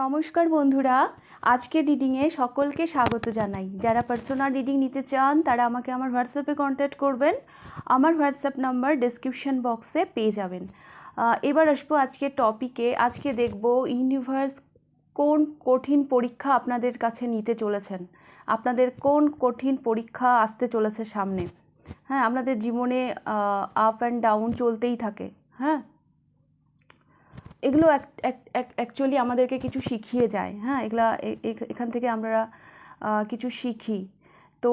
নমস্কার বন্ধুরা, আজকে রিডিংয়ে সকলকে স্বাগত জানাই। যারা পার্সোনাল রিডিং নিতে চান তারা আমাকে আমার হোয়াটসঅ্যাপে কন্ট্যাক্ট করবেন। আমার হোয়াটসঅ্যাপ নাম্বার ডেসক্রিপশন বক্সে পেয়ে যাবেন। এবার আসবো আজকের টপিকে। আজকে দেখব ইউনিভার্স কোন কঠিন পরীক্ষা আপনাদের কাছে নিতে চলেছেন, আপনাদের কোন কঠিন পরীক্ষা আসতে চলেছে সামনে। হ্যাঁ, আপনাদের জীবনে আপ অ্যান্ড ডাউন চলতেই থাকে। হ্যাঁ, এগুলো অ্যাকচুয়ালি আমাদেরকে কিছু শিখিয়ে যায়। হ্যাঁ, এখান থেকে আমরা কিছু শিখি। তো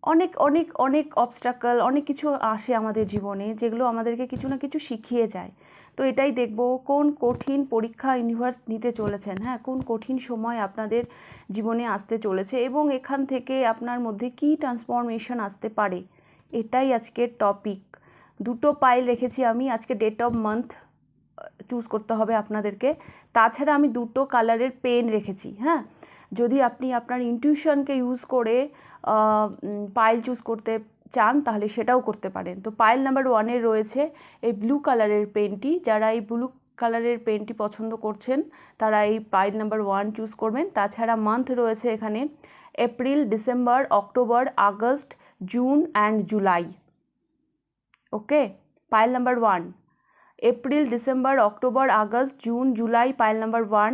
অনেক অনেক অনেক অবস্ট্রাকল, অনেক কিছু আসে আমাদের জীবনে যেগুলো আমাদেরকে কিছু না কিছু শিখিয়ে যায়। তো এটাই দেখব কোন কঠিন পরীক্ষা ইউনিভার্স নিতে চলেছেন। হ্যাঁ, কোন কঠিন সময় আপনাদের জীবনে আসতে চলেছে এবং এখান থেকে আপনার মধ্যে কী ট্রান্সফরমেশন আসতে পারে, এটাই আজকের টপিক। দুটো পাইল রেখেছি আমি। আজকে ডেট অফ মান্থ চুজ করতে হবে আপনাদেরকে। তাছাড়া আমি দুটো কালারের পেন রেখেছি। হ্যাঁ, যদি আপনি আপনার ইনটিউশনকে ইউজ করে পাইল চুজ করতে চান তাহলে সেটাও করতে পারেন। তো পাইল নাম্বার 1-এ রয়েছে এই ব্লু কালারের পেনটি। যারা এই ব্লু কালারের পেনটি পছন্দ করছেন তারা এই পাইল নাম্বার 1 চুজ করবেন। তাছাড়া মান্থ রয়েছে এখানে April, December, October, August, June and July. Okay, pile number 1 April, December, October, August, June, July, pile number 1।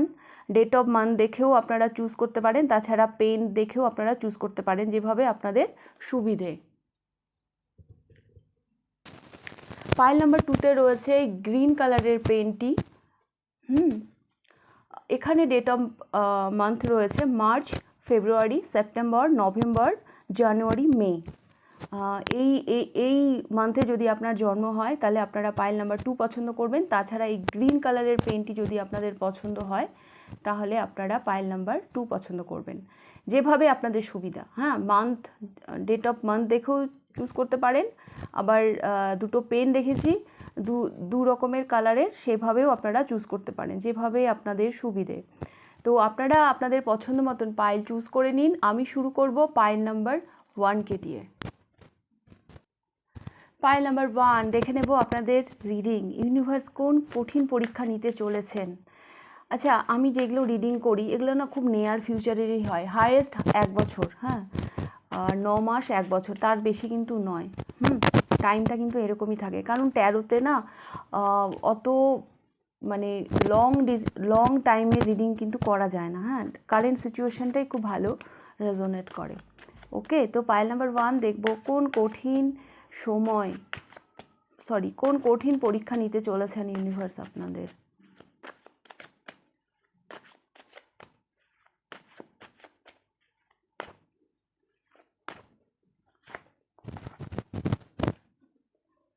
Date of month দেখেও আপনারা চুজ করতে পারেন, তাছাড়া পেন দেখেও আপনারা চুজ করতে পারেন, যেভাবে আপনাদের সুবিধে। পাইল নাম্বার 2-তে রয়েছে গ্রিন কালারের পেনটি। এখানে ডেট অফ মান্থ রয়েছে মার্চ, ফেব্রুয়ারি, সেপ্টেম্বর, নভেম্বর, জানুয়ারি, মে। এই মান্থে যদি আপনার জন্ম হয় তাহলে আপনারা পাইল নাম্বার 2 পছন্দ করবেন। তাছাড়া এই গ্রিন কালারের পেনটি যদি আপনাদের পছন্দ হয় তাহলে আপনারা পাইল নাম্বার 2 পছন্দ করবেন, যেভাবে আপনাদের সুবিধা। হ্যাঁ, মান্থ, ডেট অফ মান্থ দেখেও চুজ করতে পারেন। আবার দুটো পেন রেখেছি দু রকমের কালারের, সেভাবেও আপনারা চুজ করতে পারেন, যেভাবে আপনাদের সুবিধে। তো আপনারা আপনাদের পছন্দ মতন পাইল চুজ করে নিন। আমি শুরু করব পাইল নাম্বার 1কে দিয়ে। পাইল নাম্বার 1 দেখে নেব আপনাদের রিডিং। ইউনিভার্স কোন কঠিন পরীক্ষা নিতে চলেছেন। আচ্ছা, আমি যেগুলো রিডিং করি এগুলো না খুব নিয়ার ফিউচারেরই হয়। হায়েস্ট 1 বছর। হ্যাঁ, 9 মাস, 1 বছর, তার বেশি কিন্তু নয়। টাইমটা কিন্তু এরকমই থাকে, কারণ 13তে না অত মানে লং টাইমের রিডিং কিন্তু করা যায় না। হ্যাঁ, কারেন্ট সিচুয়েশনটাই খুব ভালো রেজোনেট করে। ওকে, তো পাইল নাম্বার 1 দেখব কোন কঠিন পরীক্ষা নিতে চলেছেন ইউনিভার্স আপনাদের।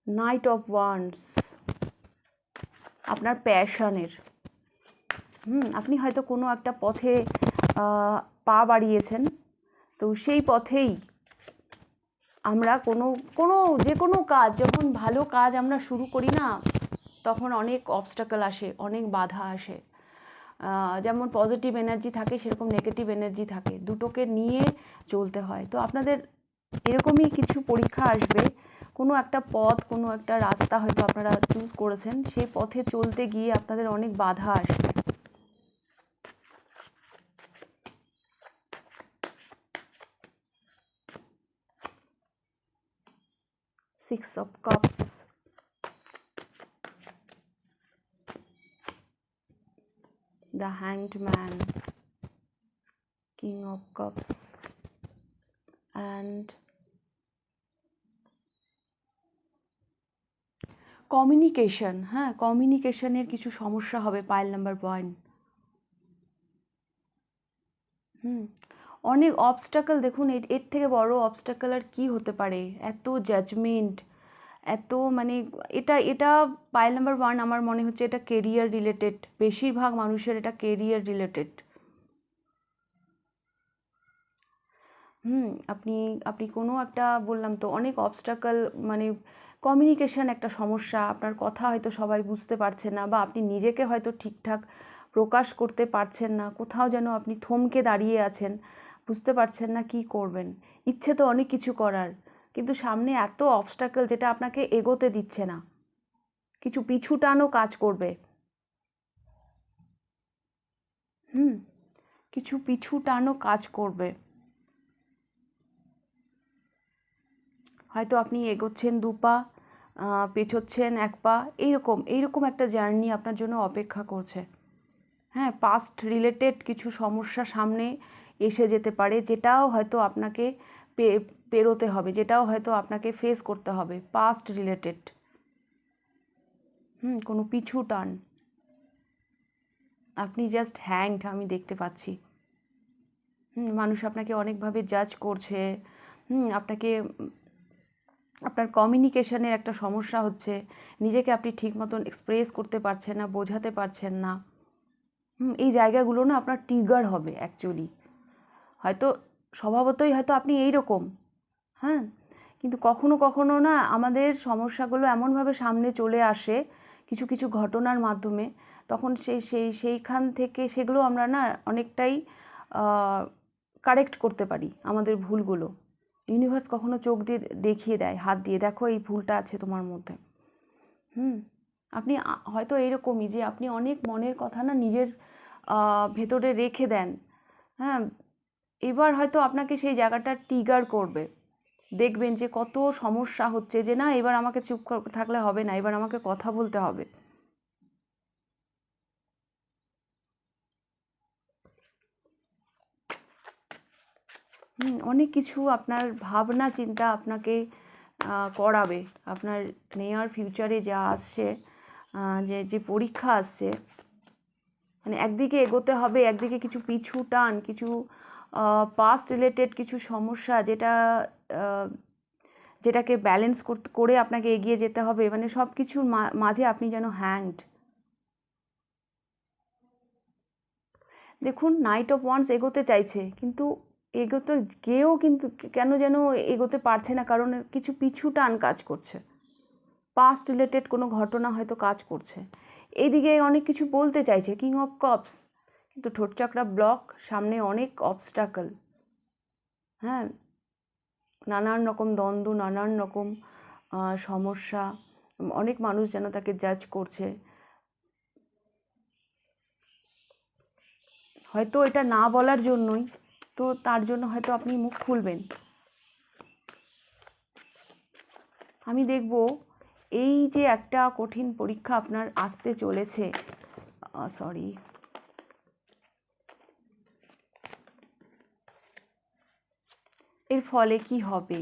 নাইট অফ ওয়ান্ডস, আপনার প্যাশনের। আপনি হয়তো কোনো একটা পথে পা বাড়িয়েছেন। তো সেই পথেই আমরা যে কোনো কাজ, যখন ভালো কাজ আমরা শুরু করি না, তখন অনেক অবস্টাকল আসে, অনেক বাধা আসে। যেমন পজিটিভ এনার্জি থাকে সেরকম নেগেটিভ এনার্জি থাকে, দুটোকে নিয়ে চলতে হয়। তো আপনাদের এরকমই কিছু পরীক্ষা আসবে। কোনো একটা পথ, কোনো একটা রাস্তা হয়তো আপনারা চুজ করেছেন, সেই পথে চলতে গিয়ে আপনাদের অনেক বাধা আসবে। Six of Cups, the Hanged Man, King of Cups and communication. হ্যাঁ, কমিউনিকেশনের কিছু সমস্যা হবে পাইল নাম্বার 1। অনেক অবস্টাকল। দেখুন, এর থেকে বড় অবস্টাকল আর কি হতে পারে? এত জাজমেন্ট, এত মানে এটা পাইল নাম্বার 1 আমার মনে হচ্ছে এটা কেরিয়ার রিলেটেড। বেশিরভাগ মানুষের এটা কেরিয়ার রিলেটেড। আপনি কোনো একটা, বললাম তো, অনেক অবস্টাকল, মানে কমিউনিকেশন একটা সমস্যা। আপনার কথা হয়তো সবাই বুঝতে পারছে না, বা আপনি নিজেকে হয়তো ঠিকঠাক প্রকাশ করতে পারছেন না। কোথাও যেন আপনি থমকে দাঁড়িয়ে আছেন, বুঝতে পারছেন না কি করবেন। ইচ্ছে তো অনেক কিছু করার, কিন্তু সামনে এত অবস্টাকল যেটা আপনাকে এগোতে দিচ্ছে না। কিছু পিছু টানও কাজ করবে। কিছু পিছু টানও কাজ করবে। হয়তো আপনি এগোচ্ছেন 2 পা, পেছোচ্ছেন 1 পা, এইরকম একটা জার্নি আপনার জন্য অপেক্ষা করছে। হ্যাঁ, পাস্ট রিলেটেড কিছু সমস্যা সামনে এসে যেতে পারে, যেটাও হয়তো আপনাকে পেরোতে হবে, যেটাও হয়তো আপনাকে ফেস করতে হবে, পাস্ট রিলেটেড। কোনো পিছু টান, আপনি জাস্ট হ্যাংড আমি দেখতে পাচ্ছি। মানুষ আপনাকে অনেকভাবে জাজ করছে, আপনাকে, আপনার কমিউনিকেশনের একটা সমস্যা হচ্ছে, নিজেকে আপনি ঠিক মতন এক্সপ্রেস করতে পারছেন না, বোঝাতে পারছেন না। এই জায়গাগুলো না আপনার ট্রিগার হবে অ্যাকচুয়ালি। হয়তো স্বভাবতই হয়তো আপনি এইরকম, হ্যাঁ, কিন্তু কখনো কখনো না আমাদের সমস্যাগুলো এমনভাবে সামনে চলে আসে কিছু কিছু ঘটনার মাধ্যমে, তখন সেইখান থেকে সেগুলো আমরা না অনেকটাই কারেক্ট করতে পারি আমাদের ভুলগুলো। ইউনিভার্স কখনো চোখ দিয়ে দেখিয়ে দেয়, হাত দিয়ে, দেখো এই ভুলটা আছে তোমার মধ্যে। আপনি হয়তো এইরকমই যে আপনি অনেক মনের কথা না নিজের ভেতরে রেখে দেন। হ্যাঁ, এবার হয়তো আপনাকে সেই জায়গাটা ট্রিগার করবে, দেখবেন যে কত সমস্যা হচ্ছে, যে না এবার আমাকে চুপ থাকলে হবে না, এবার আমাকে কথা বলতে হবে। অনেক কিছু আপনার ভাবনা চিন্তা আপনাকে করাবে, আপনার নিয়ার ফিউচারে যা আসছে, যে পরীক্ষা আসছে, মানে একদিকে এগোতে হবে, একদিকে কিছু পিছু টান, কিছু পাস্ট রিলেটেড কিছু সমস্যা, যেটাকে ব্যালেন্স করে আপনাকে এগিয়ে যেতে হবে, মানে সব কিছুর মাঝে আপনি যেন হ্যাংড। দেখুন, নাইট অফ ওয়ান্স এগোতে চাইছে, কিন্তু এগোতে গিয়েও কিন্তু কেন যেন এগোতে পারছে না, কারণ কিছু পিছু টান কাজ করছে, পাস্ট রিলেটেড কোনো ঘটনা হয়তো কাজ করছে। এইদিকে অনেক কিছু বলতে চাইছে, কিং অফ কাপস, কিন্তু ঠোঁট চাকরা ব্লক, সামনে অনেক অবস্টাকল। হ্যাঁ, নানান রকম দ্বন্দ্ব, নানান রকম সমস্যা, অনেক মানুষ যেন তাকে জাজ করছে। হয়তো এটা না বলার জন্যই, তো তার জন্য হয়তো আপনি মুখ খুলবেন। আমি দেখব এই যে একটা কঠিন পরীক্ষা আপনার আসতে চলেছে, সরি, এর ফলে কি হবে।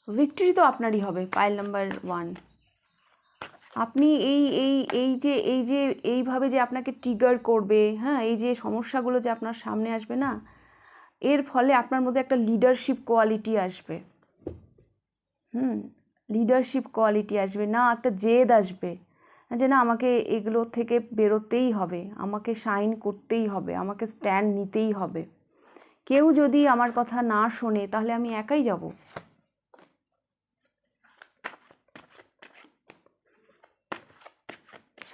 ভিক্টরি তো আপনারই হবে, পাইল নাম্বার 1। আপনি এই যে এইভাবে যে আপনাকে ট্রিগার করবে, হ্যাঁ, এই যে সমস্যাগুলো যে আপনার সামনে আসবে না, এর ফলে আপনার মধ্যে একটা লিডারশিপ কোয়ালিটি আসবে। লিডারশিপ কোয়ালিটি আসবে, না একটা জেদ আসবে, যে না আমাকে এগুলো থেকে বেরোতেই হবে, আমাকে শাইন করতেই হবে, আমাকে স্ট্যান্ড নিতেই হবে। কেউ যদি আমার কথা না শোনে তাহলে আমি একাই যাব।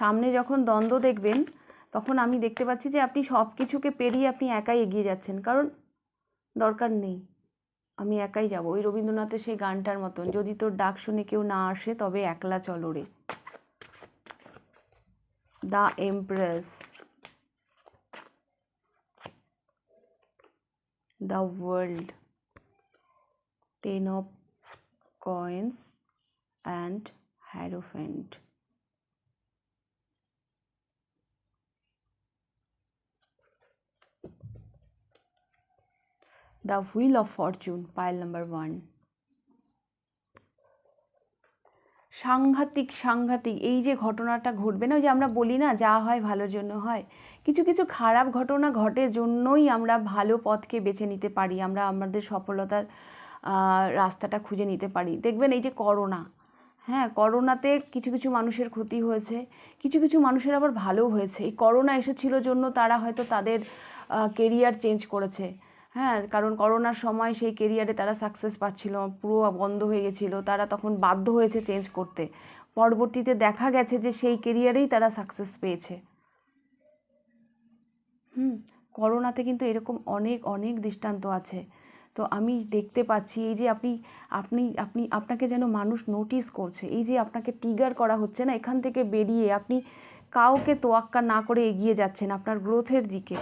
সামনে যখন দ্বন্দ্ব দেখবেন, তখন আমি দেখতে পাচ্ছি যে আপনি সব কিছুকে পেরিয়ে আপনি একাই এগিয়ে যাচ্ছেন, কারণ দরকার নেই, আমি একাই যাব। ওই রবীন্দ্রনাথের সেই গানটার মতন, যদি তোর ডাক শুনে কেউ না আসে তবে একলা চলো রে। The empress, the world, 10 of coins and Hierophant. The Wheel of Fortune, pile number 1. সাংঘাতিক এই যে ঘটনাটা ঘটবে না, ওই যে আমরা বলি না যা হয় ভালোর জন্য হয়, কিছু কিছু খারাপ ঘটনা ঘটে জন্যই আমরা ভালো পথকে বেছে নিতে পারি, আমরা আমাদের সফলতার রাস্তাটা খুঁজে নিতে পারি। দেখবেন এই যে করোনা, হ্যাঁ, করোনাতে কিছু কিছু মানুষের ক্ষতি হয়েছে, কিছু কিছু মানুষের আবার ভালো হয়েছে। এই করোনা এসেছিল জন্য তারা হয়তো তাদের কেরিয়ার চেঞ্জ করেছে, হ্যাঁ, কারণ করোনার সময় সেই কেরিয়ারে তারা সাকসেস পাচ্ছিল, পুরো বন্ধ হয়ে গেছিলো, তারা তখন বাধ্য হয়েছে চেঞ্জ করতে। পরবর্তীতে দেখা গেছে যে সেই কেরিয়ারেই তারা সাকসেস পেয়েছে। করোনাতে কিন্তু এরকম অনেক অনেক দৃষ্টান্ত আছে। তো আমি দেখতে পাচ্ছি এই যে আপনি আপনি আপনি আপনাকে যেন মানুষ নোটিস করছে, এই যে আপনাকে ট্রিগার করা হচ্ছে না, এখান থেকে বেরিয়ে আপনি কাউকে তোয়াক্কা না করে এগিয়ে যাচ্ছেন আপনার গ্রোথের দিকে।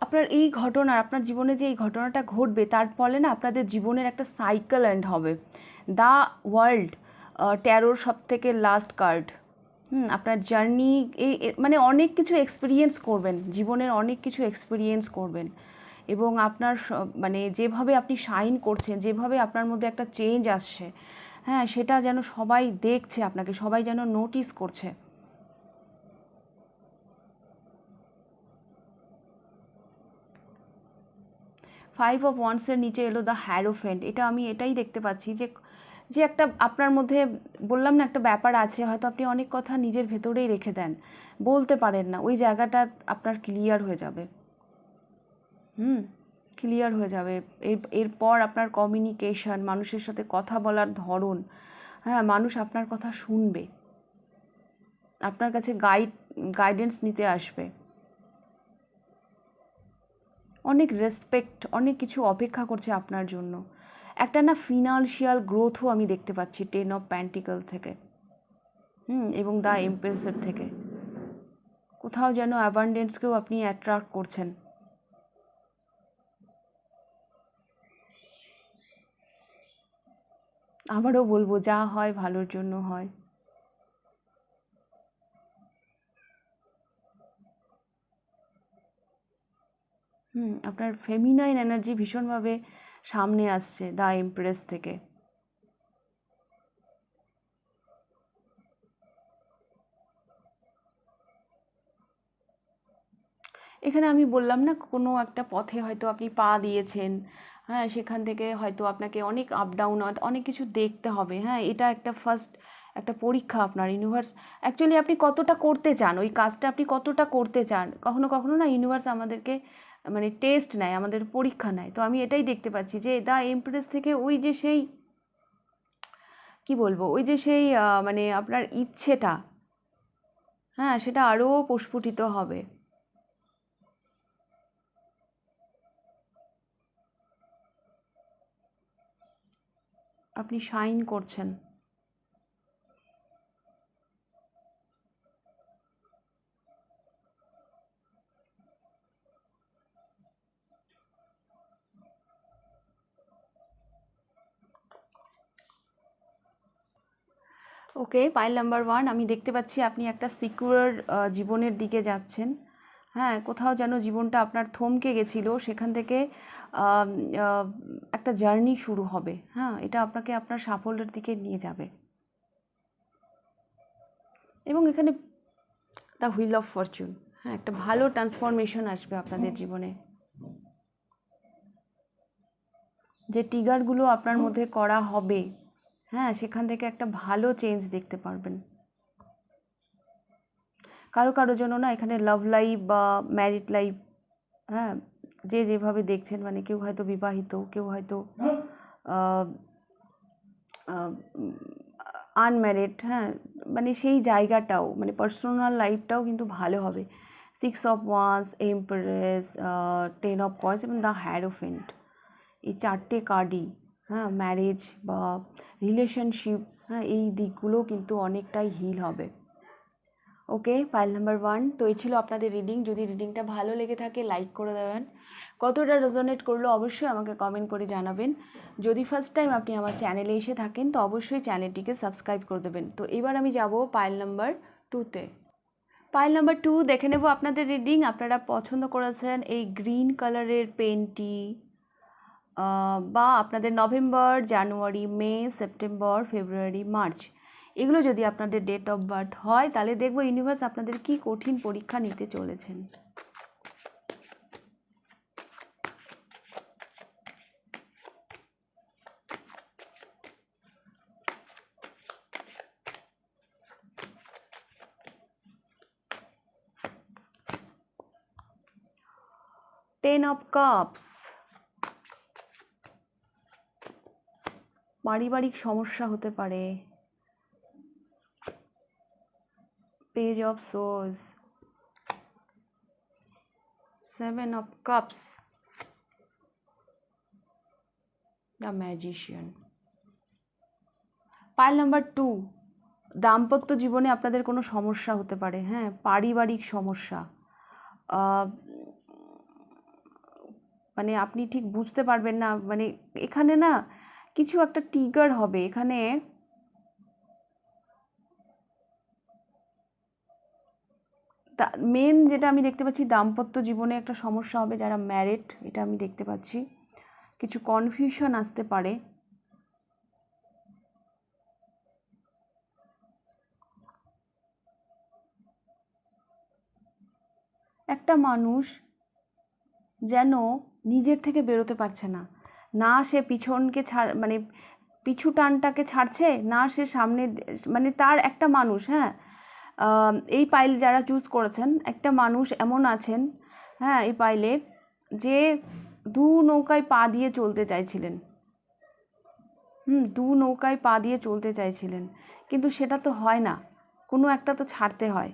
আপনার এই ঘটনা, আপনার জীবনে যে এই ঘটনাটা ঘটবে তার ফলে না আপনাদের জীবনের একটা সাইকেল এন্ড হবে। দ্য ওয়ার্ল্ড ট্যারোর সব থেকে লাস্ট কার্ড। আপনার জার্নি মানে অনেক কিছু এক্সপিরিয়েন্স করবেন, জীবনের অনেক কিছু এক্সপিরিয়েন্স করবেন, এবং আপনার মানে যেভাবে আপনি শাইন করছেন, যেভাবে আপনার মধ্যে একটা চেঞ্জ আসছে, হ্যাঁ, সেটা যেন সবাই দেখছে, আপনাকে সবাই যেন নোটিস করছে। ফাইভ অফ ওয়ান্সের নিচে এলো দ্য হ্যারোফেন্ট। এটা আমি এটাই দেখতে পাচ্ছি যে যে একটা আপনার মধ্যে, বললাম না, একটা ব্যাপার আছে, হয়তো আপনি অনেক কথা নিজের ভেতরেই রেখে দেন, বলতে পারেন না, ওই জায়গাটা আপনার ক্লিয়ার হয়ে যাবে। ক্লিয়ার হয়ে যাবে। এরপর আপনার কমিউনিকেশন, মানুষের সাথে কথা বলার ধরন, হ্যাঁ, মানুষ আপনার কথা শুনবে, আপনার কাছে গাইডেন্স নিতে আসবে, অনেক রেসপেক্ট, অনেক কিছু অপেক্ষা করছে আপনার জন্য। একটা না ফিনান্সিয়াল গ্রোথও আমি দেখতে পাচ্ছি 10 অফ পেন্টিকল থেকে, এবং দ্য এমপ্রেসের থেকে। কোথাও যেন অ্যাবান্ডেন্সকেও আপনি অ্যাট্রাক্ট করছেন। আবারও বলবো, যা হয় ভালোর জন্য হয়। আপনার ফেমিনাইন এনার্জি ভীষণভাবে সামনে আসছে দ্য এমপ্রেস থেকে। এখানে আমি বললাম না, কোনো একটা পথে হয়তো আপনি পা দিয়েছেন, হ্যাঁ, সেখান থেকে হয়তো আপনাকে অনেক আপ ডাউন, অনেক কিছু দেখতে হবে, হ্যাঁ, এটা একটা ফার্স্ট একটা পরীক্ষা আপনার। ইউনিভার্স অ্যাকচুয়ালি আপনি কতটা করতে চান, ওই কাজটা আপনি কতটা করতে চান, কখনো কখনো না ইউনিভার্স আমাদেরকে মানে টেস্ট নেয়, আমাদের পরীক্ষা নেয়। তো আমি এটাই দেখতে পাচ্ছি যে দ্য এমপ্রেস থেকে ওই যে সেই, কি বলবো, ওই যে সেই মানে আপনার ইচ্ছেটা, হ্যাঁ, সেটা আরও প্রস্ফুটিত হবে। আপনি শাইন করছেন। ওকে, পাইল নাম্বার 1, আমি দেখতে পাচ্ছি আপনি একটা সিকিউর জীবনের দিকে যাচ্ছেন। হ্যাঁ, কোথাও যেন জীবনটা আপনার থমকে গেছিলো, সেখান থেকে আম, আহ, একটা জার্নি শুরু হবে। হ্যাঁ, এটা আপনাকে আপনার সাফল্যের দিকে নিয়ে যাবে। এবং এখানে দ্য হুইল অফ ফরচুন, হ্যাঁ, একটা ভালো ট্রান্সফরমেশন আসবে আপনাদের জীবনে। যে ট্রিগারগুলো আপনার মধ্যে করা হবে, হ্যাঁ, সেখান থেকে একটা ভালো চেঞ্জ দেখতে পারবেন। কারো কারো জন্য না এখানে লাভ লাইফ বা ম্যারিড লাইফ, হ্যাঁ, যে যেভাবে দেখছেন, মানে কেউ হয়তো বিবাহিত, কেউ হয়তো আনম্যারিড, হ্যাঁ, মানে সেই জায়গাটাও, মানে পার্সোনাল লাইফটাও কিন্তু ভালো হবে। 6 of wands, empress, 10 of coins এবং দ্য হ্যারোফেন্ট, এই চারটে কার্ডই, হ্যাঁ, ম্যারেজ বা রিলেশনশিপ, হ্যাঁ, এই দিকগুলো কিন্তু অনেকটাই হিল হবে। ওকে, ফাইল নাম্বার 1। তো এই ছিল আপনাদের রিডিং। যদি রিডিংটা ভালো লেগে থাকে লাইক করে দেবেন, কতটা রেজোনেট করলো অবশ্যই আমাকে কমেন্ট করে জানাবেন। যদি ফার্স্ট টাইম আপনি আমার চ্যানেলে এসে থাকেন তো অবশ্যই চ্যানেলটিকে সাবস্ক্রাইব করে দেবেন। তো এবার আমি যাব পাইল নাম্বার 2তে। পাইল নাম্বার 2 দেখে নেব আপনাদের রিডিং। আপনারা পছন্দ করেছেন এই গ্রিন কালারের পেনটি, বা আপনাদের নভেম্বর, জানুয়ারি, মে, সেপ্টেম্বর, ফেব্রুয়ারি, মার্চ, এগুলো যদি আপনাদের ডেট অফ বার্থ হয় তাহলে দেখব ইউনিভার্স আপনাদের কি কঠিন পরীক্ষা নিতে চলেছেন। টেন অফ কাপস, পারিবারিক সমস্যা হতে পারে, Page of Swords, Seven of Cups, The Magician. Pile number 2, দাম্পত্য জীবনে আপনাদের কোনো সমস্যা হতে পারে, হ্যাঁ, পারিবারিক সমস্যা, মানে আপনি ঠিক বুঝতে পারবেন না, মানে এখানে না কিছু একটা ট্রিগার হবে। এখানে মেন যেটা আমি দেখতে পাচ্ছি, দাম্পত্য জীবনে একটা সমস্যা হবে। যারা ম্যারিড, এটা আমি দেখতে পাচ্ছি, কিছু কনফিউশন আসতে পারে। একটা মানুষ যেন নিজের থেকে বেরোতে পারছে না, না সে পিছনকে মানে পিছু টানটাকে ছাড়ছে, না সে সামনে, মানে তার একটা মানুষ, হ্যাঁ, এই পাইল যারা চুজ করেছেন, একটা মানুষ এমন আছেন, হ্যাঁ, এই পাইলে, যে দু নৌকায় পা দিয়ে চলতে চাইছিলেন, দু নৌকায় পা দিয়ে চলতে চাইছিলেন, কিন্তু সেটা তো হয় না, কোনো একটা তো ছাড়তে হয়।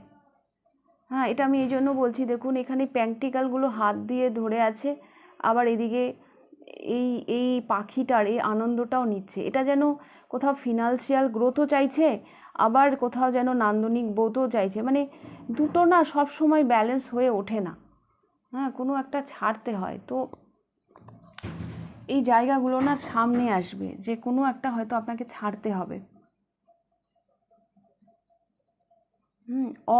হ্যাঁ, এটা আমি এই জন্য বলছি, দেখুন এখানে প্র্যাকটিক্যালগুলো হাত দিয়ে ধরে আছে, আবার এদিকে এই এই পাখিটার এই আনন্দটাও নিচ্ছে। এটা যেন কোথাও ফিনান্সিয়াল গ্রোথও চাইছে, আবার কোথাও যেন নান্দনিক বোধও চাইছে, মানে দুটো না সব সময় ব্যালেন্স হয়ে ওঠে না, হ্যাঁ, কোনো একটা ছাড়তে হয়। তো এই জায়গাগুলো না সামনে আসবে, যে কোনো একটা হয়তো আপনাকে ছাড়তে হবে।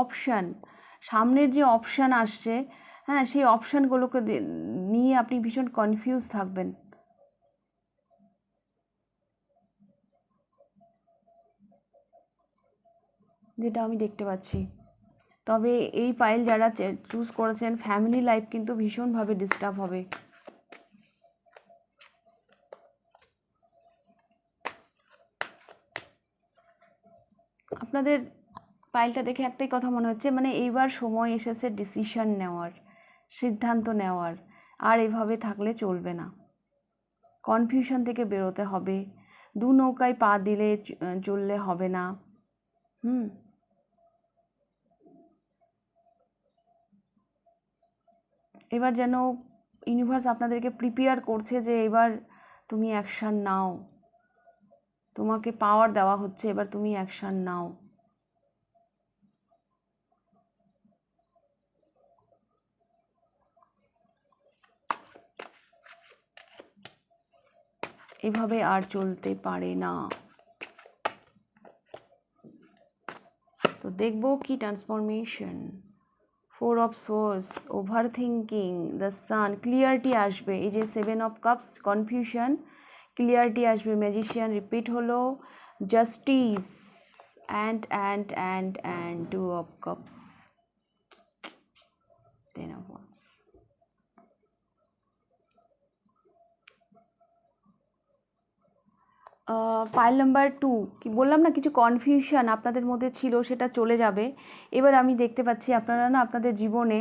অপশান, সামনের যে অপশান আসছে, হ্যাঁ, সেই অপশানগুলোকে নিয়ে আপনি ভীষণ কনফিউজ থাকবেন। যেটা আমি দেখতে পাচ্ছি। তবে এই পাইল যারা চুজ করেছেন, ফ্যামিলি লাইফ কিন্তু ভীষণভাবে ডিস্টার্ব হবে। আপনাদের পাইলটা দেখে একটাই কথা মনে হচ্ছে, মানে এইবার সময় এসেছে ডিসিশন নেওয়ার, সিদ্ধান্ত নেওয়ার, আর এভাবে থাকলে চলবে না, কনফিউশন থেকে বেরোতে হবে, দু নৌকায় পা দিলে চললে হবে না। এবার যেন ইউনিভার্স আপনাদেরকে প্রিপেয়ার করছে যে এবার তুমি অ্যাকশান নাও, তোমাকে পাওয়ার দেওয়া হচ্ছে, এবার তুমি অ্যাকশান নাও। এভাবে আর চলতে পারে না। তো দেখবো কি transformation. 4 of Swords, overthinking, the sun, clarity আসবে। এই যে 7 of Cups, কনফিউশন, ক্লিয়ারিটি আসবে। ম্যাজিশিয়ান রিপিট হলো, justice, and 2 of Cups, 10 of Wands। Pile number 2, কি বললাম না, কিছু কনফিউশন আপনাদের মধ্যে ছিল, সেটা চলে যাবে। এবার আমি দেখতে পাচ্ছি আপনারা না আপনাদের জীবনে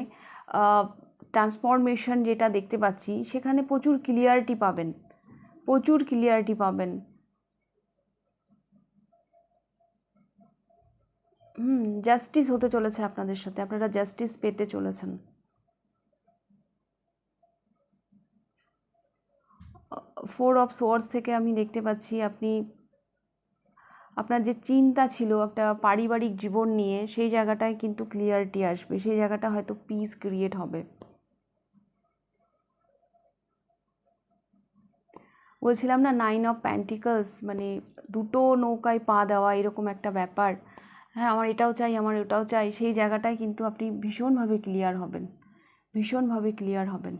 ট্রান্সফরমেশন যেটা দেখতে পাচ্ছি, সেখানে প্রচুর ক্লিয়ারিটি পাবেন, প্রচুর ক্লিয়ারিটি পাবেন। জাস্টিস হতে চলেছে আপনাদের সাথে, আপনারা জাস্টিস পেতে চলেছেন। 4 of Swords থেকে আমি দেখতে পাচ্ছি আপনি, আপনার যে চিন্তা ছিল একটা পারিবারিক জীবন নিয়ে, সেই জায়গাটায় কিন্তু ক্লিয়ারিটি আসবে, সেই জায়গাটা হয়তো পিস ক্রিয়েট হবে। বলছিলাম না, 9 of Pentacles, মানে দুটো নৌকায় পা দেওয়া, এরকম একটা ব্যাপার। হ্যাঁ, আমার এটাও চাই, আমার ওটাও চাই, সেই জায়গাটায় কিন্তু আপনি ভীষণভাবে ক্লিয়ার হবেন, ভীষণভাবে ক্লিয়ার হবেন।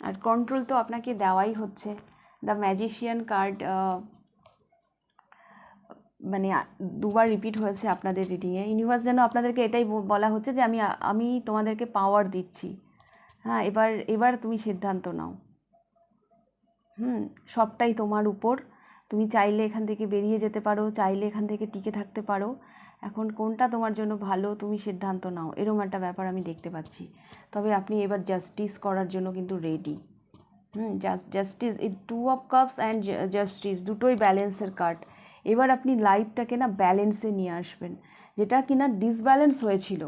আর কন্ট্রোল তো আপনাকে দেওয়াই হচ্ছে। দ্য ম্যাজিশিয়ান কার্ড মানে দুবার রিপিট হয়েছে আপনাদের রিডিংয়ে। ইউনিভার্স যেন আপনাদেরকে এটাই বলা হচ্ছে যে আমি তোমাদেরকে পাওয়ার দিচ্ছি, হ্যাঁ, এবার তুমি সিদ্ধান্ত নাও। সবটাই তোমার উপর, তুমি চাইলে এখান থেকে বেরিয়ে যেতে পারো, চাইলে এখান থেকে টিকে থাকতে পারো, এখন কোনটা তোমার জন্য ভালো তুমি সিদ্ধান্ত নাও, এরকম একটা ব্যাপার আমি দেখতে পাচ্ছি। তবে আপনি এবার জাস্টিস করার জন্য কিন্তু রেডি। জাস্টিস, এই 2 অফ কাপস অ্যান্ড জাস্টিস দুটোই ব্যালেন্সের কার্ড। এবার আপনি লাইফটাকে না ব্যালেন্সে নিয়ে আসবেন, যেটা কিনা ডিসব্যালেন্স হয়েছিল।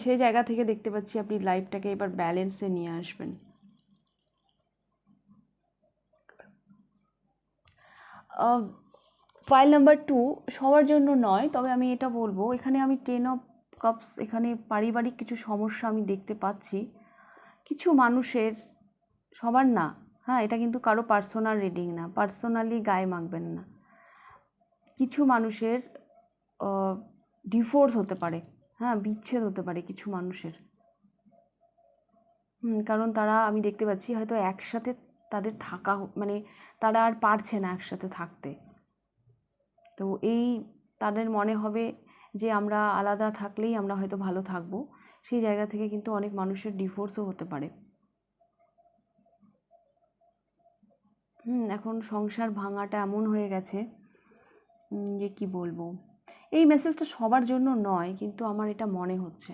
সেই জায়গা থেকে দেখতে পাচ্ছি আপনি লাইফটাকে এবার ব্যালেন্সে নিয়ে আসবেন। ফাইল নাম্বার 2 সবার জন্য নয়, তবে আমি এটা বলবো, এখানে আমি 10 অফ কাপস, এখানে পারিবারিক কিছু সমস্যা আমি দেখতে পাচ্ছি কিছু মানুষের, সবার না। হ্যাঁ, এটা কিন্তু কারো পার্সোনাল রিডিং না, পার্সোনালি গায়ে মাখবেন না। কিছু মানুষের ডিভোর্স হতে পারে, হ্যাঁ, বিচ্ছেদ হতে পারে কিছু মানুষের। কারণ তারা, আমি দেখতে পাচ্ছি হয়তো একসাথে তাদের থাকা, মানে তারা আর পারছে না একসাথে থাকতে। তো এই তাদের মনে হবে যে আমরা আলাদা থাকলেই আমরা হয়তো ভালো থাকবো, সেই জায়গা থেকে কিন্তু অনেক মানুষের ডিভোর্সও হতে পারে। এখন সংসার ভাঙাটা এমন হয়ে গেছে যে কি বলবো। এই মেসেজটা সবার জন্য নয়, কিন্তু আমার এটা মনে হচ্ছে।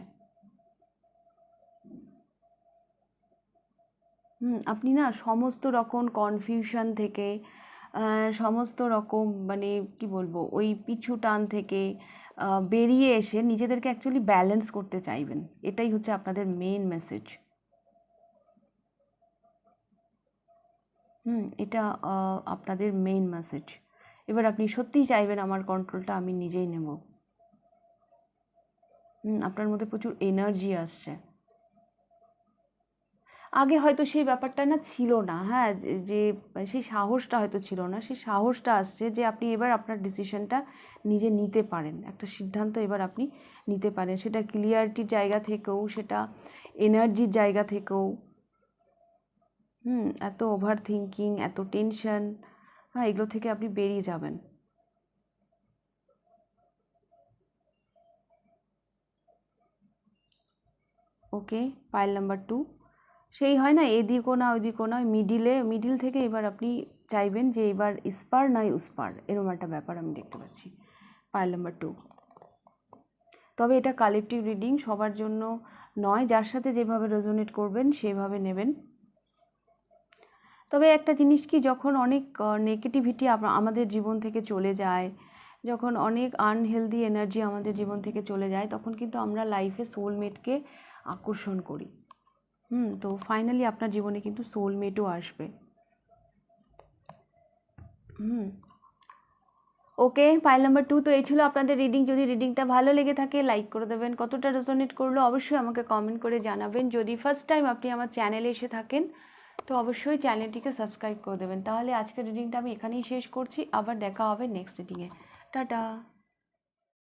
আপনি না সমস্ত রকম কনফিউশন থেকে, সমস্ত রকম মানে কি বলবো, ওই পিছু টান থেকে বেরিয়ে এসে নিজেদেরকে অ্যাকচুয়ালি ব্যালেন্স করতে চাইবেন। এটাই হচ্ছে আপনাদের মেন মেসেজ। এটা আপনাদের মেইন মেসেজ। এবার আপনি সত্যিই চাইবেন আমার কন্ট্রোলটা আমি নিজেই নেব। আপনার মধ্যে প্রচুর এনার্জি আসছে। আগে হয়তো সেই ব্যাপারটা না ছিল না, হ্যাঁ, যে সেই সাহসটা হয়তো ছিল না, সেই সাহসটা আসছে যে আপনি এবার আপনার ডিসিশনটা নিজে নিতে পারেন, একটা সিদ্ধান্ত এবার আপনি নিতে পারেন, সেটা ক্লিয়ারিটির জায়গা থেকেও, সেটা এনার্জির জায়গা থেকেও। এত ওভার থিঙ্কিং, এত টেনশন, হ্যাঁ, এগুলো থেকে আপনি বেরিয়ে যাবেন। ওকে, পাইল নাম্বার 2 সেই হয় না, এদিকও না ওইদিকও না, মিডিল থেকে এবার আপনি চাইবেন যে এবার ইস্পার নয় উস্পার, এরকম একটা ব্যাপার আমি দেখতে পাচ্ছি পাইল নাম্বার 2। তবে এটা কালেকটিভ রিডিং, সবার জন্য নয়, যার সাথে যেভাবে রেজোনেট করবেন সেভাবে নেবেন। তবে একটা জিনিস কি, যখন অনেক নেগেটিভিটি আমাদের জীবন থেকে চলে যায়, যখন অনেক আনহেলদি এনার্জি আমাদের জীবন থেকে চলে যায়, তখন কিন্তু আমরা লাইফে সোলমেটকে আকর্ষণ করি। তো ফাইনালি আপনার জীবনে কিন্তু সোলমেটও আসবে। ওকে, ফাইল নাম্বার 2 তো এই ছিল আপনাদের রিডিং। যদি রিডিংটা ভালো লেগে থাকে লাইক করে দেবেন, কতটা রেজোনেট করলো অবশ্যই আমাকে কমেন্ট করে জানাবেন। যদি ফার্স্ট টাইম আপনি আমার চ্যানেলে এসে থাকেন তো অবশ্যই চ্যানেলটিকে সাবস্ক্রাইব করে দেবেন। তাহলে আজকের রিডিংটা আমি এখানেই শেষ করছি, আবার দেখা হবে নেক্সট রিডিংয়ে। টাটা।